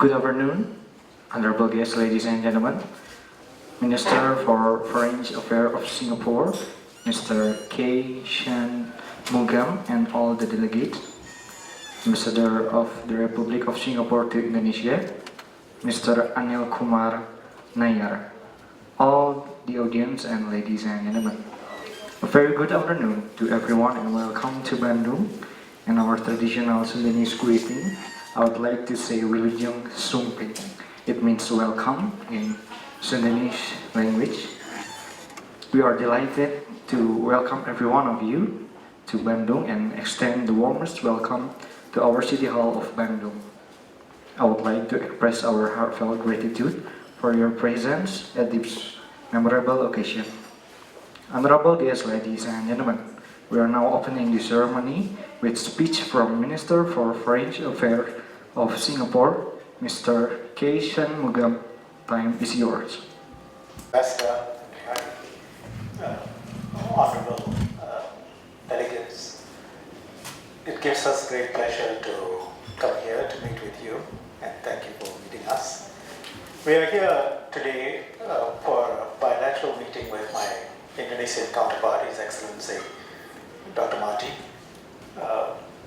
Good afternoon, honorable guests, ladies and gentlemen. Minister for Foreign Affairs of Singapore, Mr. K. Shanmugam, and all the delegates, Ambassador of the Republic of Singapore to Indonesia, Mr. Anil Kumar, Nayar, all the audience, and ladies and gentlemen. A very good afternoon to everyone and welcome to Bandung. And our traditional Sundanese greeting, I would like to say Wilujeng Sumping. It means welcome in Sundanese language. We are delighted to welcome every one of you to Bandung and extend the warmest welcome to our City Hall of Bandung. I would like to express our heartfelt gratitude for your presence at this memorable occasion. Honorable guests, ladies and gentlemen, we are now opening the ceremony with speech from Minister for Foreign Affairs of Singapore, Mr. K. Shanmugam. Time is yours. Ambassador, honorable delegates, it gives us great pleasure to come here to meet with you, and thank you for meeting us. We are here today for a bilateral meeting with my Indonesian counterpart, His Excellency Dr. Marty,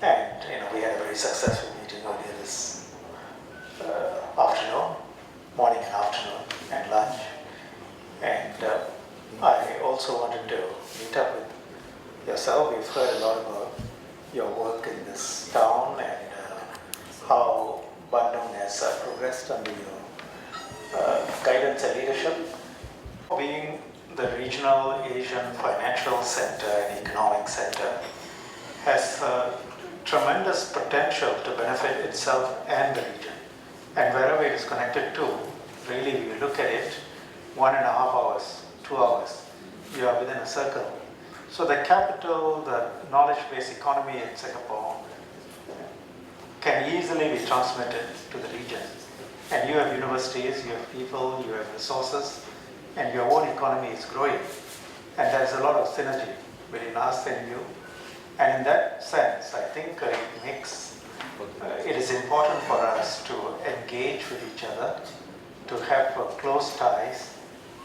and we had a very successful meeting earlier this afternoon, morning and afternoon, and lunch. And I also wanted to meet up with yourself. We've heard a lot about your work in this town and how Bandung has progressed under your guidance and leadership. Being the regional Asian financial center and economic center has tremendous potential to benefit itself and the region. And wherever it is connected to, really we look at it, 1.5 hours, 2 hours, you are within a circle. So the capital, the knowledge-based economy in Singapore can easily be transmitted to the region. And you have universities, you have people, you have resources, and your own economy is growing. And there's a lot of synergy between us and you. And in that sense, I think it is important for us to engage with each other, to have close ties,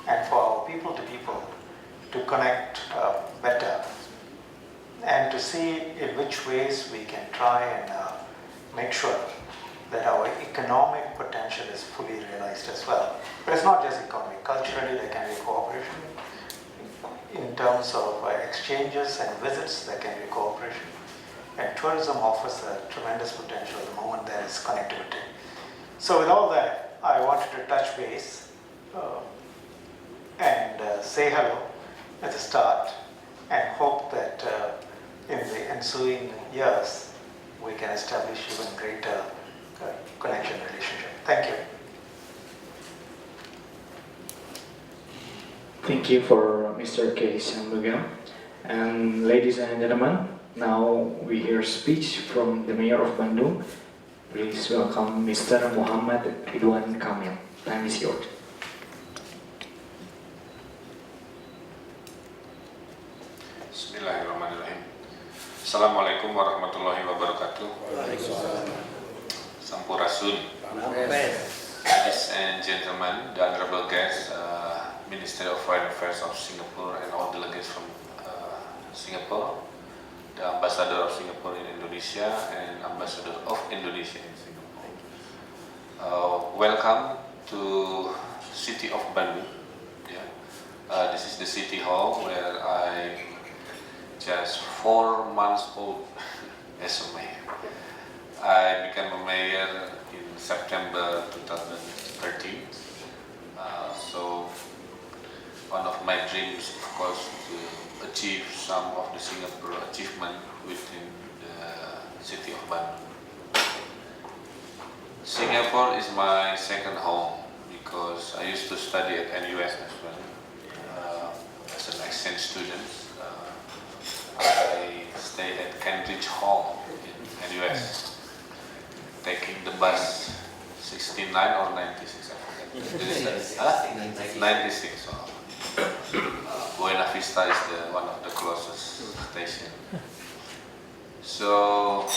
and for our people to people to connect better, and to see in which ways we can try and make sure that our economic potential is fully realized as well. But it's not just economy. Culturally, there can be cooperation. In terms of exchanges and visits, there can be cooperation. And tourism offers a tremendous potential the moment there is connectivity. So with all that, I wanted to touch base and say hello at the start, and hope that in the ensuing years, we can establish even greater connection relationship. Thank you. Thank you for Mr. K. Shanmugam. And ladies and gentlemen, now we hear speech from the Mayor of Bandung. Please welcome Mr. Muhammad Ridwan Kamil. Time is yours. Bismillahirrahmanirrahim. Assalamualaikum warahmatullahi wabarakatuh. Sampurasun. Ladies and gentlemen, the honorable guests, Minister of Foreign Affairs of Singapore and all delegates from Singapore, the Ambassador of Singapore in Indonesia and Ambassador of Indonesia in Singapore. Welcome to City of Bandung. This is the City Hall where I just 4 months old as a mayor. I became a mayor in September 2013. So one of my dreams, of course, to achieve some of the Singapore achievement within the city of Bandung. Singapore is my second home because I used to study at NUS as well as an exchange student. I stayed at Cambridge Hall in NUS, taking the bus 69 or 96, I forget. 96. Buena Vista is one of the closest station. So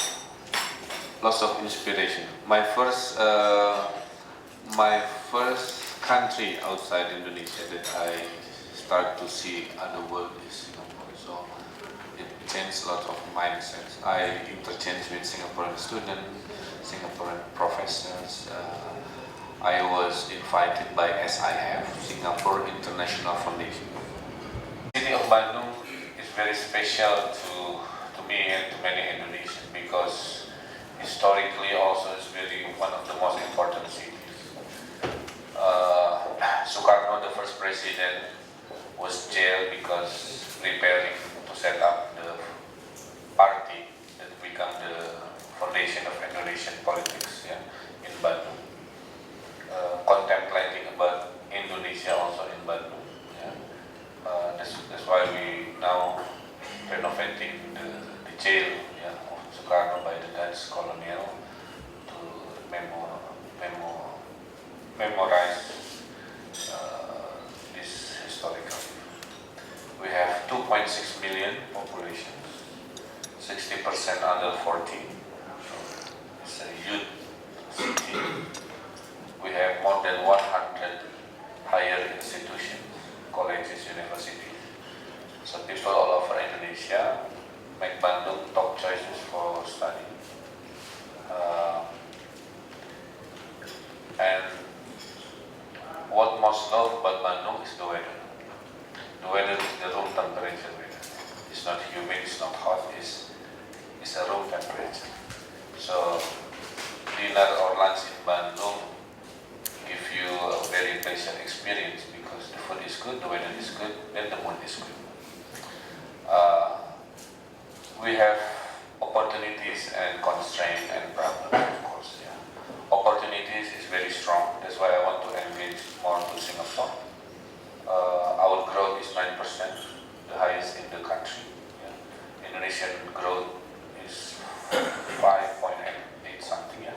lots of inspiration. My first my first country outside Indonesia that I start to see other world is Singapore. So it changed a lot of mindsets. I interchanged with Singaporean students, Singaporean professors. I was invited by SIF, Singapore International Foundation. The city of Bandung is very special to me and to many Indonesians because historically also it's really one of the most important cities. Sukarno, the first president, was jailed because preparing to set up the party that become the foundation of Indonesian politics, yeah, in Bandung. Contemplating about Indonesia also in Bandung. Yeah. That's why we now renovating the jail, yeah, of Sukarno by the Dutch colonial to memorize this historical. We have 2.6 million population, 60% under 14. So it's a youth city. We have more than 100 higher institutions, colleges, universities. So people all over Indonesia make Bandung top choices for study. And what most love about Bandung is the weather. The weather is the room temperature weather. It's not humid, it's not hot, it's a room temperature. So dinner or lunch in Bandung give you a very pleasant experience because the food is good, the weather is good, and the mood is good. We have opportunities and constraints and problems, of course. Yeah. Opportunities is very strong. That's why I want to engage more to Singapore. Our growth is 9%, the highest in the country. Yeah. Indonesian growth is 5.8 something. Yeah.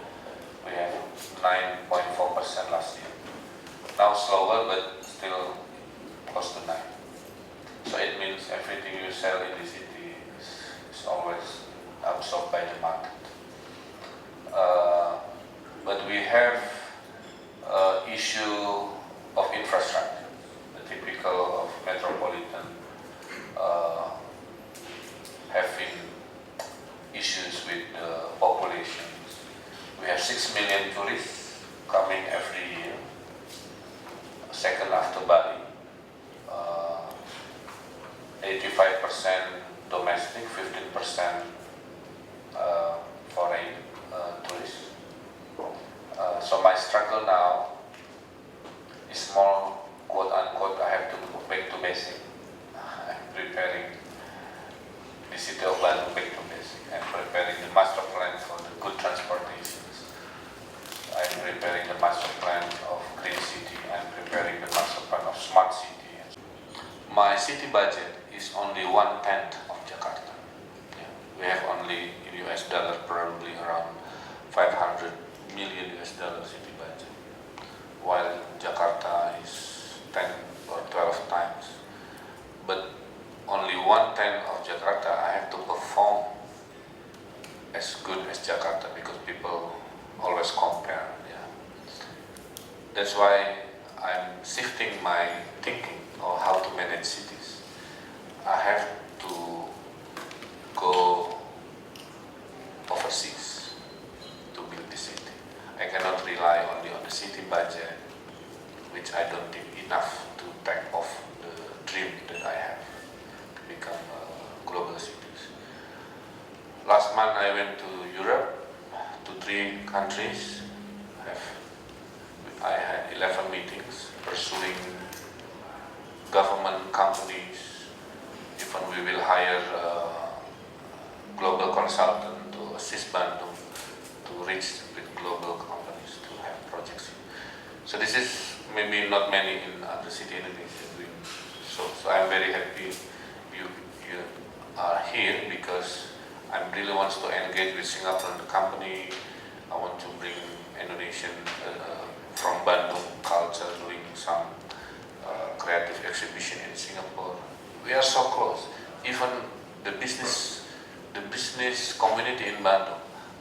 We have 9.4% last year. Now slower, but still close to 9. So it means everything you sell in the city is always absorbed by the market. But we have issue of infrastructure, the typical of metropolitan having issues with populations. We have 6 million tourists coming every year, second after Bali. 85% domestic, 15% foreign tourists. So my struggle now is more, quote unquote, I have to go back to basic. I'm preparing the city of Bandung back to basic. I'm preparing the master plan for the good transportations. I'm preparing the master plan of green city. I'm preparing the master plan of smart city. My city budget is only 1/10 of Jakarta. Yeah. We have only in US dollar probably around 500 million US dollar city budget, while Jakarta is 10 or 12 times. But only 1/10 of Jakarta, I have to perform as good as Jakarta because people always compare. Yeah. That's why I'm shifting my thinking on how to manage cities. I have to go overseas to build the city. I cannot rely only on the city budget, which I don't think enough to take off the dream that I have to become global cities. Last month I went to Europe, to 3 countries. I had 11 meetings pursuing government companies. Even we will hire a global consultant to assist Bandung to reach with global companies to have projects. So this is maybe not many in other city in Indonesia doing. So I'm very happy you are here because I really want to engage with Singaporean company. I want to bring Indonesian from Bandung culture, doing some creative exhibition in Singapore. We are so close. Even the business community in Bandung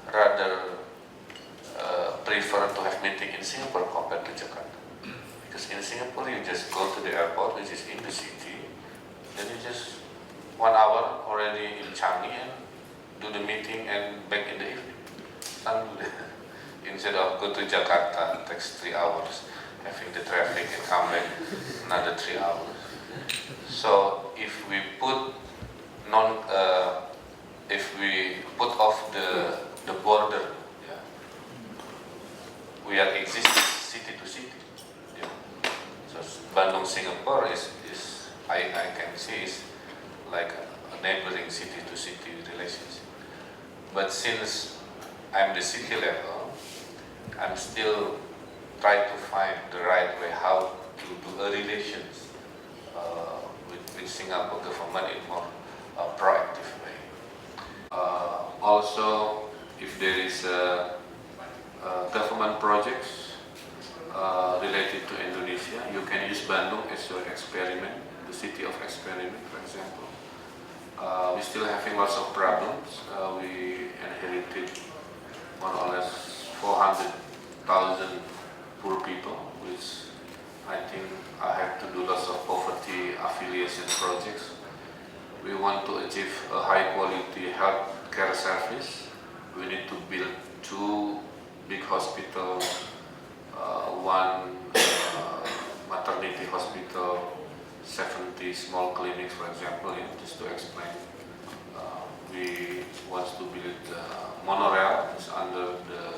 rather prefer to have meeting in Singapore compared to Jakarta. Because in Singapore you just go to the airport, which is in the city, then you just 1 hour already in Changi and do the meeting and back in the evening. Instead of go to Jakarta, it takes 3 hours, having the traffic and come back another 3 hours. So if we put off the border, yeah, we are existing city to city. Yeah. So Bandung Singapore is I can say is like a neighboring city to city relationship. But since I'm the city level, I'm still trying to find the right way how to do a relations with Singapore government in more proactive way. Also, if there is government projects related to Indonesia, you can use Bandung as your experiment, the city of experiment, for example. We're still having lots of problems. We inherited more or less 400,000 poor people, which I think I have to do lots of poverty affiliation projects. We want to achieve a high quality health care service. We need to build 2 big hospitals, 1 maternity hospital, 70 small clinics, for example, just to explain. We want to build monorail, is under the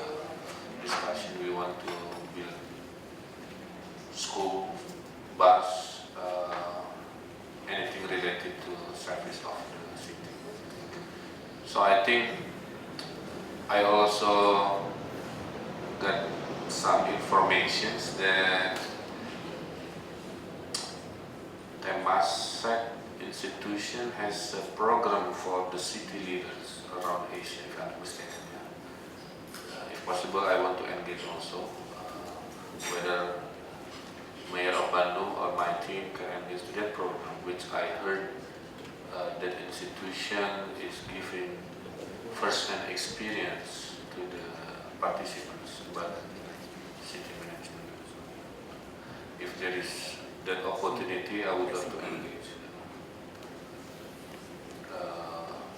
discussion. We want to build school, bus, anything related to service of the city. So I think I also got some informations that Temasek institution has a program for the city leaders around Asia, if I'm not mistaken. If possible, I want to engage also, whether Mayor of Bandung or my team can engage to that program, which I heard that institution is giving first-hand experience to the participants about city management. If there is that opportunity, I would love to engage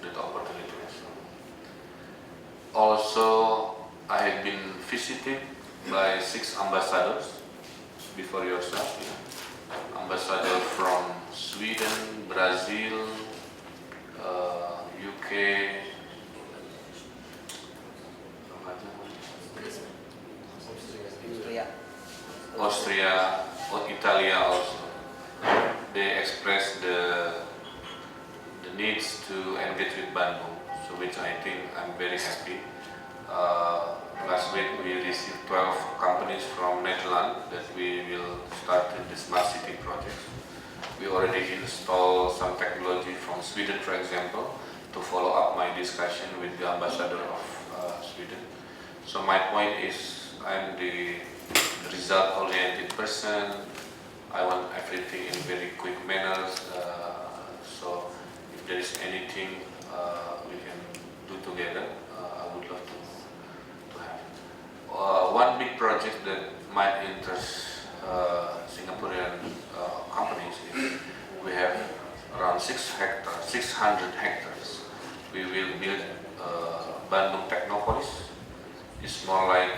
that opportunity as well. Also, I have been visited by 6 ambassadors before yourself. Yeah. Ambassador from Sweden, Brazil, UK, Austria, Italia also. They expressed the needs to engage with Bandung, so which I think I'm very happy. Last week we received 12 companies from Netherlands that we will start in the smart city project. We already installed some technology from Sweden, for example, to follow up my discussion with the ambassador of Sweden. So my point is, I'm the result-oriented person. I want everything in very quick manners. So if there is anything we can do together, I would love to have. One big project that might interest Singaporean companies is we have around 600 hectares. We will build Bandung Technopolis. It's more like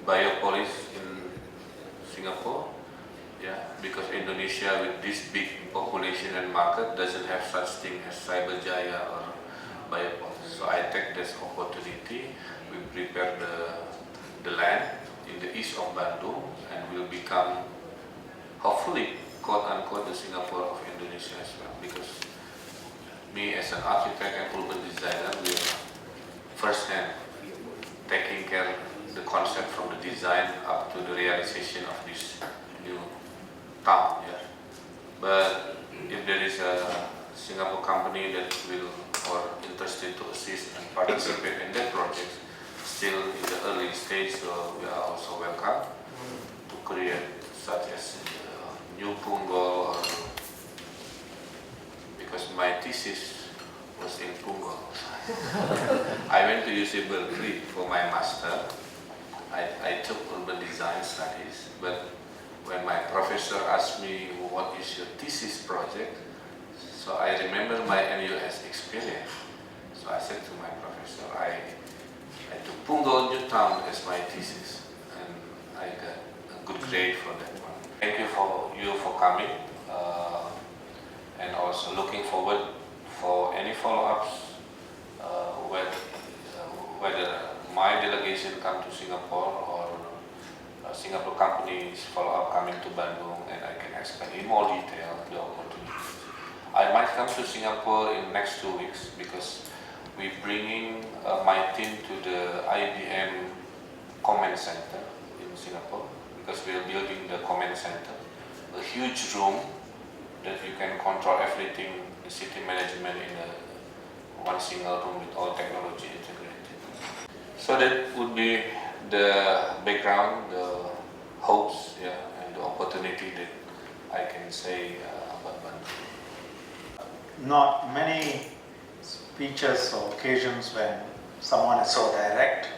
Biopolis in Singapore, yeah, because Indonesia with this big population and market doesn't have such thing as Cyberjaya or Biopolis. So I take this opportunity. We prepare the land in the east of Bandung and will become, hopefully, quote-unquote, the Singapore of Indonesia as well. Because me as an architect and urban designer will first-hand taking care the concept from the design up to the realization of this new town. Yeah. But if there is a Singapore company that will or interested to assist and participate in that project, still in the early stage, so we are also welcome to create such as new Punggol, or because my thesis was in Punggol. I went to UC Berkeley for my master, I took urban design studies, but when my professor asked me what is your thesis project, so I remember my NUS experience. So I said to my professor, I took Punggol New Town as my thesis, and I got a good grade for that one. Thank you for coming, and also looking forward for any follow-ups, whether my delegation come to Singapore or Singapore companies follow-up coming to Bandung, and I can explain in more detail the opportunities. I might come to Singapore in next 2 weeks because we're bringing my team to the IBM Command Center in Singapore, because we're building the Command Center, a huge room that you can control everything, the city management in one single room with all technology integrated. So that would be the background, the hopes, and the opportunity that I can say about Bandung. Not many speeches or occasions when someone is so direct,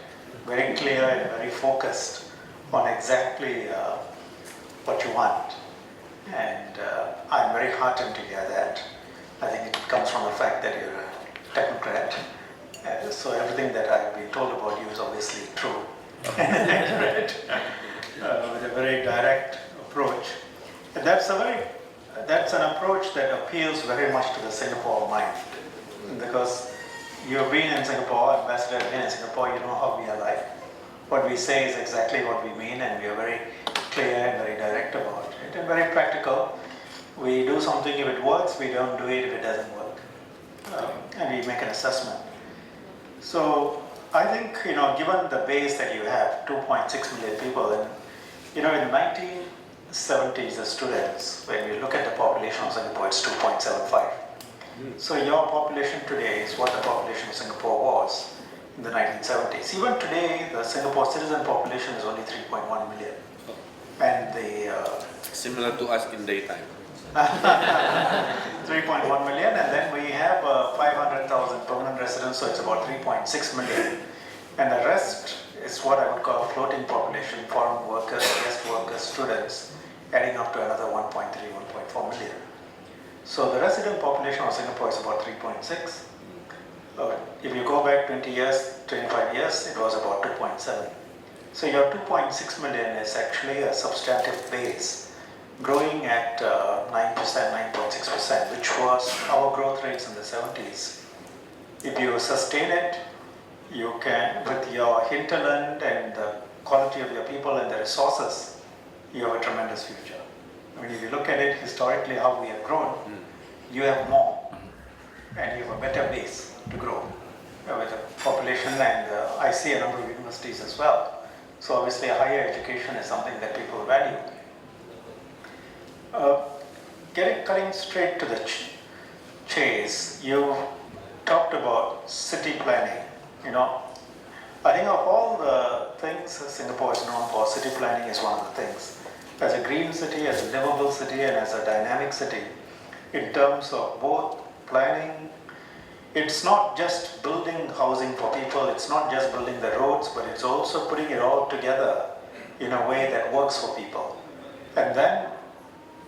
very clear and very focused on exactly what you want. And I'm very heartened to hear that. I think it comes from the fact that you're a technocrat. So everything that I've been told about you is obviously true. With a very direct approach. And that's an approach that appeals very much to the Singapore mind. Because you've been in Singapore, ambassador has been in Singapore, you know how we are like. What we say is exactly what we mean, and we are very clear and very direct about it, and very practical. We do something if it works, we don't do it if it doesn't work. And we make an assessment. So I think, given the base that you have, 2.6 million people, and in the 1970s, the students, when you look at the population of Singapore, it's 2.75. So your population today is what the population of Singapore was in the 1970s. Even today, the Singapore citizen population is only 3.1 million. And the Similar to us in daytime. 3.1 million, and then we have 500,000 permanent residents, so it's about 3.6 million. And the rest is what I would call floating population, foreign workers, guest workers, students, adding up to another 1.3, 1.4 million. So the resident population of Singapore is about 3.6. If you go back 20 years, 25 years, it was about 2.7. So your 2.6 million is actually a substantive base, growing at 9%, 9.6%, which was our growth rates in the 70s. If you sustain it, you can, with your hinterland and the quality of your people and the resources, you have a tremendous future. I mean, if you look at it historically, how we have grown, you have more, and you have a better base to grow with the population, and I see a number of universities as well. So obviously higher education is something that people value. Cutting straight to the chase, you talked about city planning. I think of all the things Singapore is known for, city planning is one of the things. As a green city, as a livable city, and as a dynamic city, in terms of both planning, it's not just building housing for people, it's not just building the roads, but it's also putting it all together in a way that works for people. And then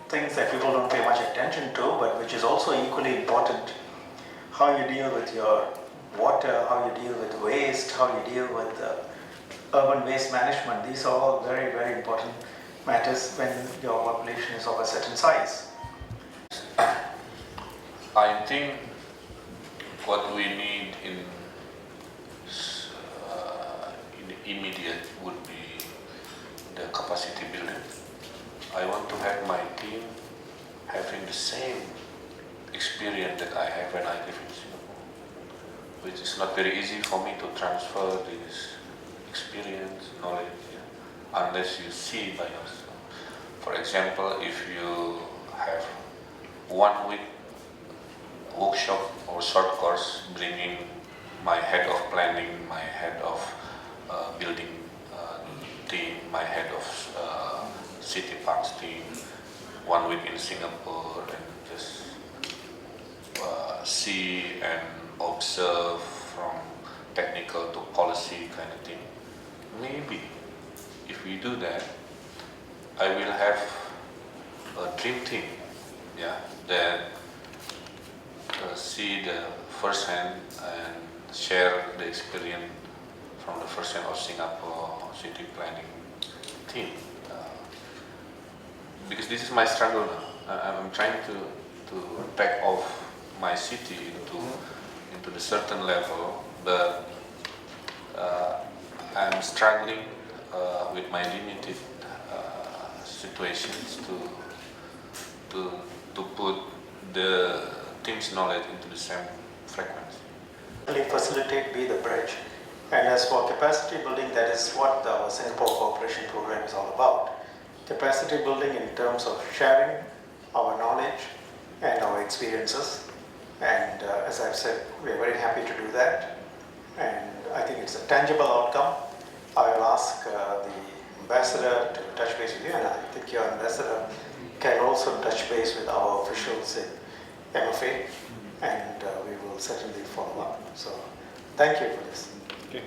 things that people don't pay much attention to, but which is also equally important, how you deal with your water, how you deal with waste, how you deal with urban waste management. These are all very, very important matters when your population is of a certain size. I think what we need in the immediate would be the capacity building. I want to have my team having the same experience that I have when I live in Singapore, which is not very easy for me to transfer this experience, knowledge, unless you see by yourself. For example, if you have 1 week workshop or short course bringing my head of planning, my head of building team, my head of city parks team, 1 week in Singapore, and just see and observe from technical to policy kind of thing. Maybe if we do that, I will have a dream team, yeah, that see the first hand and share the experience from the first hand of Singapore city planning team. Because this is my struggle now. I'm trying to back off my city into the certain level, but I'm struggling with my limited situations to put the team's knowledge into the same frequency. Really facilitate, be the bridge. And as for capacity building, that is what the Singapore Cooperation Program is all about. Capacity building in terms of sharing our knowledge and our experiences. And as I've said, we are very happy to do that. And I think it's a tangible outcome. I will ask the ambassador to touch base with you, and I think your ambassador can also touch base with our officials in MFA, and we will certainly follow up. So thank you for this. Okay.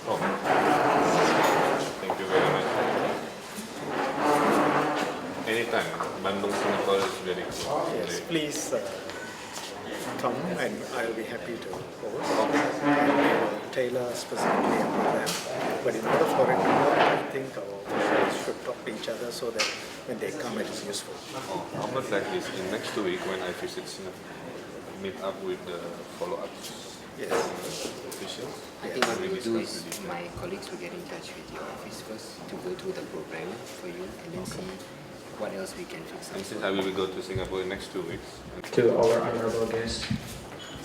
Oh, thank you very much. Anytime, Bandung, Singapore is very cool. Yes, please come, and I'll be happy to host. And we will tailor specifically a program. But in order for it to work, I think our officials should talk to each other so that when they come, it is useful. Oh, how about like this? In next 2 weeks when I visit Singapore, meet up with the follow-ups Yes. officials. I think what We we will do discuss is with you. my colleagues will get in touch with your office first to go through the program for you and then see what else we can fix. And since I will go to Singapore in next 2 weeks, To our honorable guest,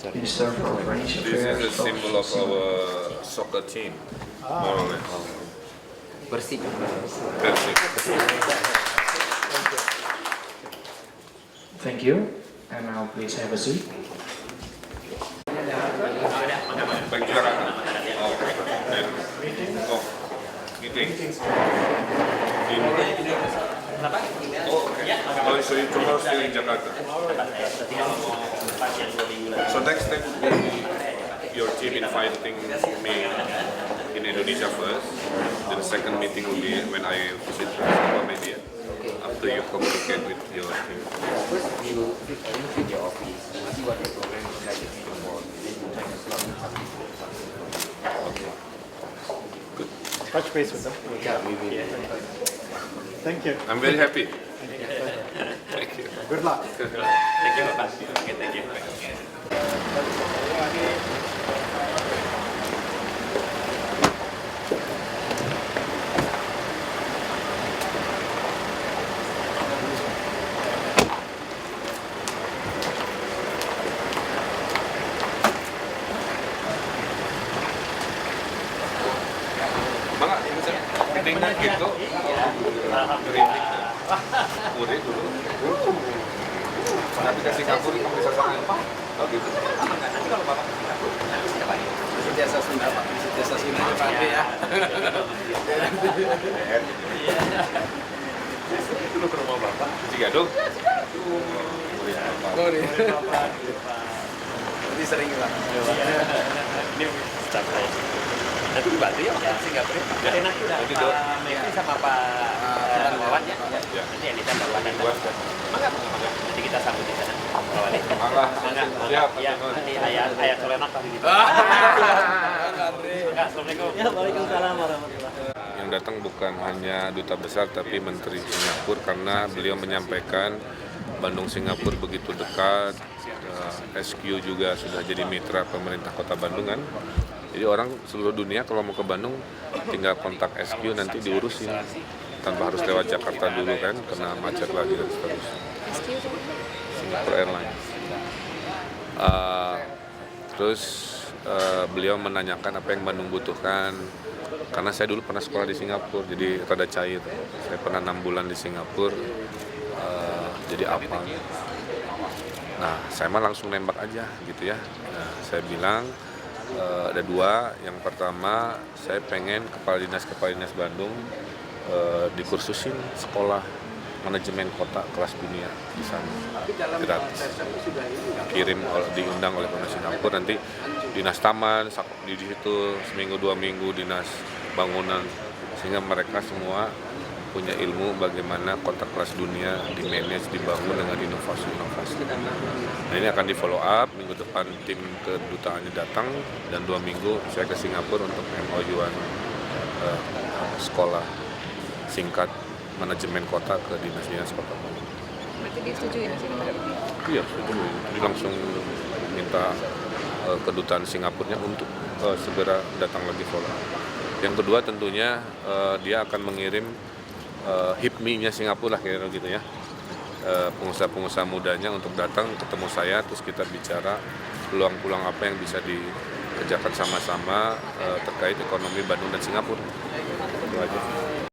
Minister for Foreign this Affairs is a symbol of our soccer team, more or less. Bersih. That's it. Thank you, and now please have a seat. Baik Jakarta. Oh, dan oh, meeting. Oh, okay. Oh, so you tomorrow still in Jakarta. So next step would be your team inviting me in Indonesia first. Then second meeting will be when I visit Singapore maybe. After you communicate with your team. First, we will arrange with your office, see what the program is like in Singapore, then we'll try to slot in something. Okay. Good. Touch base with them. Yeah, we will. Thank you. I'm very happy. Thank you. Good luck. Thank you, Pak. Okay, thank you. Bang, meetingnya gitu, gerinik murid dulu. Tapi ke Singapura itu bisa sama oh gitu. Nanti kalau Bapak ke Singapura, nanti siapa nih? Setiasa Sunda, Pak. Setiasa Sundanya Pak Ade ya. Dulu ke rumah Bapak, Cigadung. Murid Bapak. Ini sering Pak. Ini staff saya. Nanti dibantu ya Pak Singapura. Nanti Nanti Pak dong. Menteri sama Pak Ruang ya. Ya. Nanti Anita Bapak dan Buat. Mangga, mangga. Nanti kita sambut di sana. Pak Wali. Mangga. Mangga. Siap. Ya, nanti ayat solenak Pak gitu. Mangga, Assalamualaikum. Ya, Waalaikumsalam warahmatullahi. Yang datang bukan hanya Duta Besar tapi Menteri Singapura karena beliau menyampaikan Bandung Singapura begitu dekat, SQ juga sudah jadi mitra pemerintah Kota Bandung kan. Jadi orang seluruh dunia kalau mau ke Bandung tinggal kontak SQ nanti diurusin tanpa harus lewat Jakarta dulu kan karena macet lagi dan seterusnya. Singapore Airlines. Terus beliau menanyakan apa yang Bandung butuhkan karena saya dulu pernah sekolah di Singapura jadi rada cair. Saya pernah 6 bulan di Singapura jadi apa? Nah saya mah langsung nembak aja gitu ya. Nah, saya bilang ada dua. Yang pertama saya pengen kepala dinas Bandung dikursusin sekolah manajemen kota kelas dunia di sana gratis. Kirim diundang oleh pemerintah Singapura, nanti dinas taman di situ seminggu 2 minggu, dinas bangunan, sehingga mereka semua punya ilmu bagaimana kota kelas dunia dimanage, dibangun dengan inovasi-inovasi. Nah, ini akan di follow up minggu depan, tim kedutaannya datang, dan 2 minggu saya ke Singapura untuk MOU-an sekolah singkat manajemen kota ke dinas-dinas kota. Berarti disetujui masih Pak? Iya, setuju. Jadi langsung minta kedutaan Singapurnya untuk segera datang lagi follow up. Yang kedua tentunya dia akan mengirim HIPMI-nya Singapura kira-kira gitu ya, pengusaha-pengusaha mudanya untuk datang ketemu saya, terus kita bicara peluang-peluang apa yang bisa dikerjakan sama-sama terkait ekonomi Bandung dan Singapura. Itu aja.